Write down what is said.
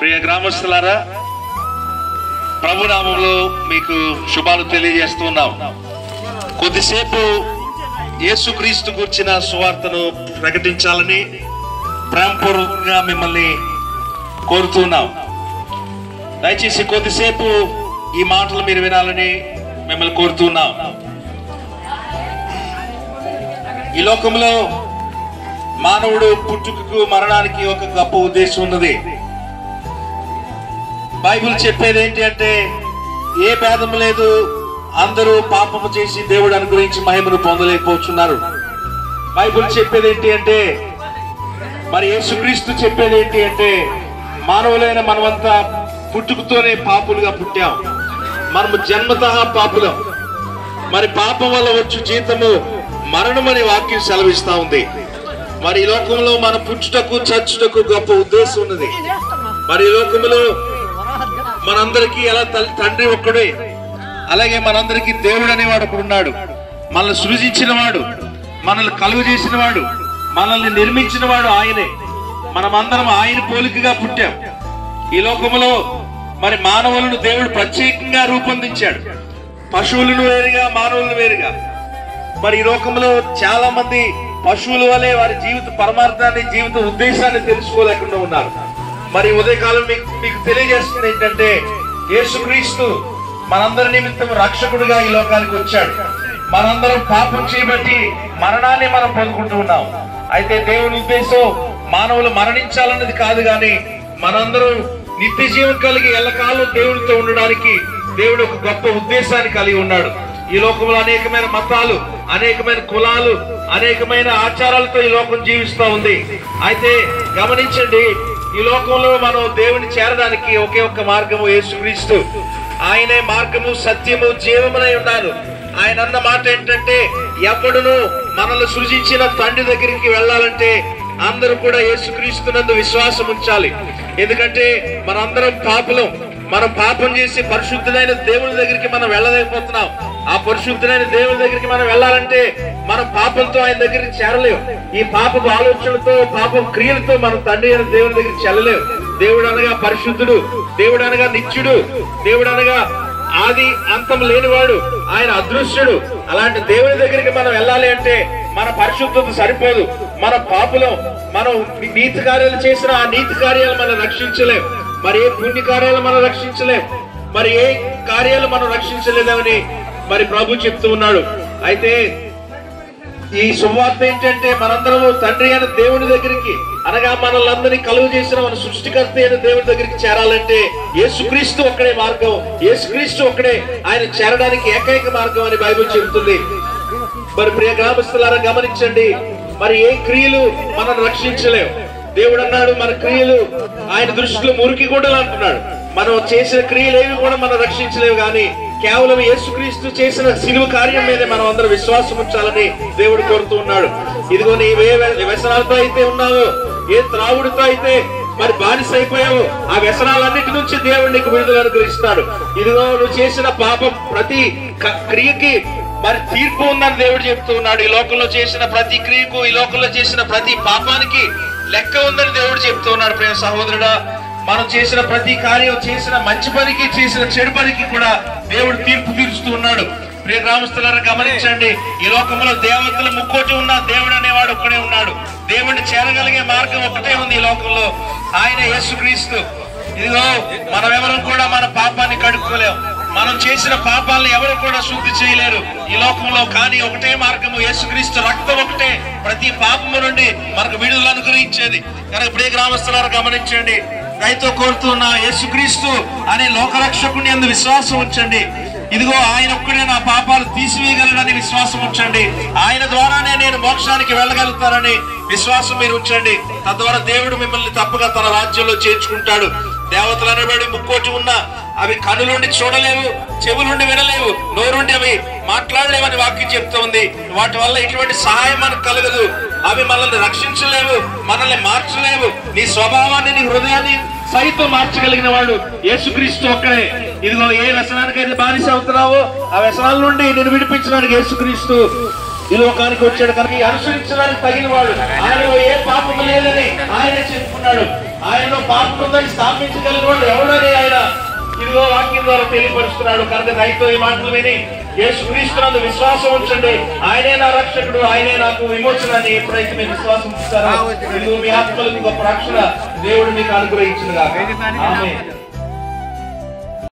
ప్రియ గ్రామస్తులారా, ప్రభునామంలో మీకు శుభాలు తెలియజేస్తున్నాం. కొద్దిసేపు యేసుక్రీస్తు గురించిన సువార్తను ప్రకటించాలని ప్రేమపూర్వకంగా మిమ్మల్ని కోరుతున్నాం. దయచేసి కొద్దిసేపు ఈ మాటలు మీరు వినాలని మిమ్మల్ని కోరుతున్నాం. ఈ లోకంలో మానవుడు పుట్టుకకు మరణానికి ఒక గొప్ప ఉద్దేశం ఉన్నది. బైబిల్ చెప్పేది ఏంటి అంటే, ఏ భేదం లేదు, అందరూ పాపము చేసి దేవుడు అనుగ్రహించి మహిమను పొందలేకపోతున్నారు. బైబిల్ చెప్పేది ఏంటి అంటే, మరి యేసుక్రీస్తు చెప్పేది ఏంటి అంటే, మానవులైన మనమంతా పుట్టుకతోనే పాపులుగా పుట్టాం. మనము జన్మతః పాపులం. మరి పాపం వల్ల వచ్చు జీతము మరణమని వాక్యం సెలవిస్తా ఉంది. మరి ఈ లోకంలో మన పుట్టుటకు చచ్చుటకు గొప్ప ఉద్దేశం ఉన్నది. మరి ఈ లోకంలో మనందరికీ ఎలా తండ్రి ఒక్కడే, అలాగే మనందరికీ దేవుడు అనేవాడు ఒకడున్నాడు. మనల్ని సృజించిన వాడు, మనల్ని కలుగు చేసిన వాడు, మనల్ని నిర్మించిన వాడు ఆయనే. మనమందరం ఆయన పోలికగా పుట్టాం. ఈ లోకంలో మరి మానవులను దేవుడు ప్రత్యేకంగా రూపొందించాడు. పశువులను వేరుగా, మానవులను వేరుగా. మరి ఈ లోకంలో చాలా మంది పశువుల వలె వారి జీవిత పరమార్థాన్ని, జీవిత ఉద్దేశాన్ని తెలుసుకోలేకుండా ఉన్నారు. మరి ఉదయకాలం మీకు తెలియజేస్తుంది ఏంటంటే, యేసుక్రీస్తు మనందరి నిమిత్తం రక్షకుడిగా ఈ లోకానికి వచ్చాడు. మనందరం పాపం చేయబట్టి మరణాన్ని మనం పొందుకుంటూ ఉన్నాం. అయితే దేవుని ఉద్దేశం మానవులు మరణించాలన్నది కాదు, కానీ మనందరం నిత్య జీవం కలిగి ఎల్లకాలం దేవుడితో ఉండడానికి దేవుడు ఒక గొప్ప ఉద్దేశాన్ని కలిగి ఉన్నాడు. ఈ లోకంలో అనేకమైన మతాలు, అనేకమైన కులాలు, అనేకమైన ఆచారాలతో ఈ లోకం జీవిస్తూ ఉంది. అయితే గమనించండి, ఈ లోకంలో మనం దేవుని చేరడానికి ఒకే ఒక్క మార్గము యేసుక్రీస్తు. ఆయనే మార్గము, సత్యము, జీవమునై ఉన్నారు. ఆయన అన్న మాట ఏంటంటే, ఎప్పుడును మనల్ని సృజించిన తండ్రి దగ్గరికి వెళ్ళాలంటే అందరూ కూడా యేసుక్రీస్తునందు విశ్వాసం ఉంచాలి. ఎందుకంటే మనందరం పాపులం. మనం పాపం చేసి పరిశుద్ధుడైన దేవుని దగ్గరికి మనం వెళ్ళలేకపోతున్నాం. ఆ పరిశుద్ధుడైన దేవుని దగ్గరికి మనం వెళ్ళాలంటే మనం పాపంతో ఆయన దగ్గరికి చేరలేము. ఈ పాపపు ఆలోచనలతో, పాపం క్రియలతో మనం తండ్రి అయిన దేవుని దగ్గరికి చెల్లలేము. దేవుడు అనగా పరిశుద్ధుడు, దేవుడు అనగా నిత్యుడు, దేవుడు అనగా ఆది అంతం లేనివాడు, ఆయన అదృశ్యుడు. అలాంటి దేవుని దగ్గరికి మనం వెళ్ళాలి అంటే మన పరిశుద్ధత సరిపోదు. మన పాపులం. మనం నీతి కార్యాలు చేసిన ఆ నీతి కార్యాలు మనం రక్షించలేం. మరి ఏ పుణ్య కార్యాలు మనం రక్షించలేం. మరి ఏ కార్యాలు మనం రక్షించలేదని మరి ప్రభు చెప్తూ ఉన్నాడు. అయితే ఈ సువార్త ఏంటంటే, మనందరము తండ్రి అయిన దేవుని దగ్గరికి, అనగా మనల్ని కలుగు చేసిన మన సృష్టికర్త అయిన దేవుని దగ్గరికి చేరాలంటే యేసుక్రీస్తు ఒక్కడే మార్గం, యేసుక్రీస్తు ఒక్కడే ఆయన చేరడానికి ఏకైక మార్గం అని బైబిల్ చెబుతుంది. మరి ప్రియ గ్రామస్తులారా గమనించండి, మరి ఏ క్రియలు మనం రక్షించలేవు. దేవుడు అన్నాడు, మన క్రియలు ఆయన దృష్టిలో మురికి గుడ్డలు అంటున్నాడు. మనం చేసిన క్రియలు ఏవి కూడా మనం రక్షించలేవు, కానీ కేవలం యేసుక్రీస్తు చేసిన సిలువ కార్యం మీద మనం అందరం విశ్వాసం ఉంచాలని దేవుడు కోరుతూ ఉన్నాడు. ఇదిగో నీవే వ్యసనాలతో అయితే ఉన్నావో, ఏ త్రావుడితో అయితే మరి బానిస అయిపోయావు, ఆ వ్యసనాలన్నిటి నుంచి దేవుడు నీకు విడుదల అనుగ్రహిస్తాడు. ఇదిగో నువ్వు చేసిన పాపం ప్రతి క్రియకి మరి తీర్పు ఉందని దేవుడు చెప్తూ ఉన్నాడు. ఈ లోకంలో చేసిన ప్రతి క్రియకు, ఈ లోకంలో చేసిన ప్రతి పాపానికి లెక్క ఉందని దేవుడు చెప్తూ ఉన్నాడు. ప్రేమ సహోదరుడా, మనం చేసిన ప్రతి కార్యం, చేసిన మంచి పనికి, చేసిన చెడు పనికి కూడా దేవుడు తీర్పు తీరుస్తూ ఉన్నాడు. ప్రియ గ్రామస్తులారా గమనించండి, ఈ లోకంలో దేవతలు ముక్కోటి ఉన్నా దేవుడు అనేవాడు ఒక్కడే ఉన్నాడు. దేవుడిని చేరగలిగే మార్గం ఒక్కటే ఉంది ఈ లోకంలో, ఆయన యేసుక్రీస్తు. ఇదిగో మనమెవరం కూడా మన పాపాన్ని కడుక్కోలేం. మనం చేసిన పాపాలను ఎవరు కూడా శుద్ధి చేయలేరు ఈ లోకంలో. కానీ ఒకటే మార్గము, యేసుక్రీస్తు రక్తం ఒకటే ప్రతి పాపము నుండి మనకు విడుదల అనుగ్రహించేది. కనుక ప్రియ గ్రామస్తులారా గమనించండి, దయతో కోరుతున్న యేసుక్రీస్తు అనే లోకరక్షకుని యందు విశ్వాసం ఉంచండి. ఇదిగో ఆయన ఒక్కడే నా పాపాలు తీసివేయగలడని విశ్వాసం ఉంచండి. ఆయన ద్వారానే నేను మోక్షానికి వెళ్ళగలుగుతానని విశ్వాసం మీరు ఉంచండి. తద్వారా దేవుడు మిమ్మల్ని తప్పగా తన రాజ్యంలో చేర్చుకుంటాడు. దేవతలు అనబడి ముక్కోటి ఉన్నా అవి కనులుండి చూడలేవు, చెవులుండి వినలేవు, నోరుండి అవి మాట్లాడలేవని వాక్యం చెప్తోంది. వాటి వల్ల ఎటువంటి సహాయం మనకు కలగదు. అవి మనల్ని రక్షించలేవు, మనల్ని మార్చలేవు. నీ స్వభావాన్ని, నీ హృదయాన్ని సైతం మార్చగలిగిన వాడు యేసుక్రీస్తు ఒక్కడే. ఇదిగో ఏ వ్యసనానికైతే బానిస అవుతున్నావో ఆ వ్యసనాల నుండి నేను విడిపించడానికి యేసుక్రీస్తు ఈ లోకానికి వచ్చాడు. కనుక అనుసరించడానికి తగిన వాడు, ఆయన ఏ పాపము లేదని ఆయన చెప్పుకున్నాడు. ఆయనలో పాపం ఉందని స్థాపించగలిగిన వాడు ఎవడని ఆయన ఇదిగో వాక్యం ద్వారా తెలియపరుస్తున్నాడు. కనుక రైతు ఈ మాటలు విని యేసుక్రీస్తునందు విశ్వాసం ఉంచండి. ఆయనే నా రక్షకుడు, ఆయనే నాకు విమోచన అని ఎప్పుడైతే మీరు విశ్వాసం ఇస్తారో మీ ఆత్మలకు గొప్ప రక్షణ దేవుడు మీకు అనుగ్రహించునుగాక. ఆమేన్.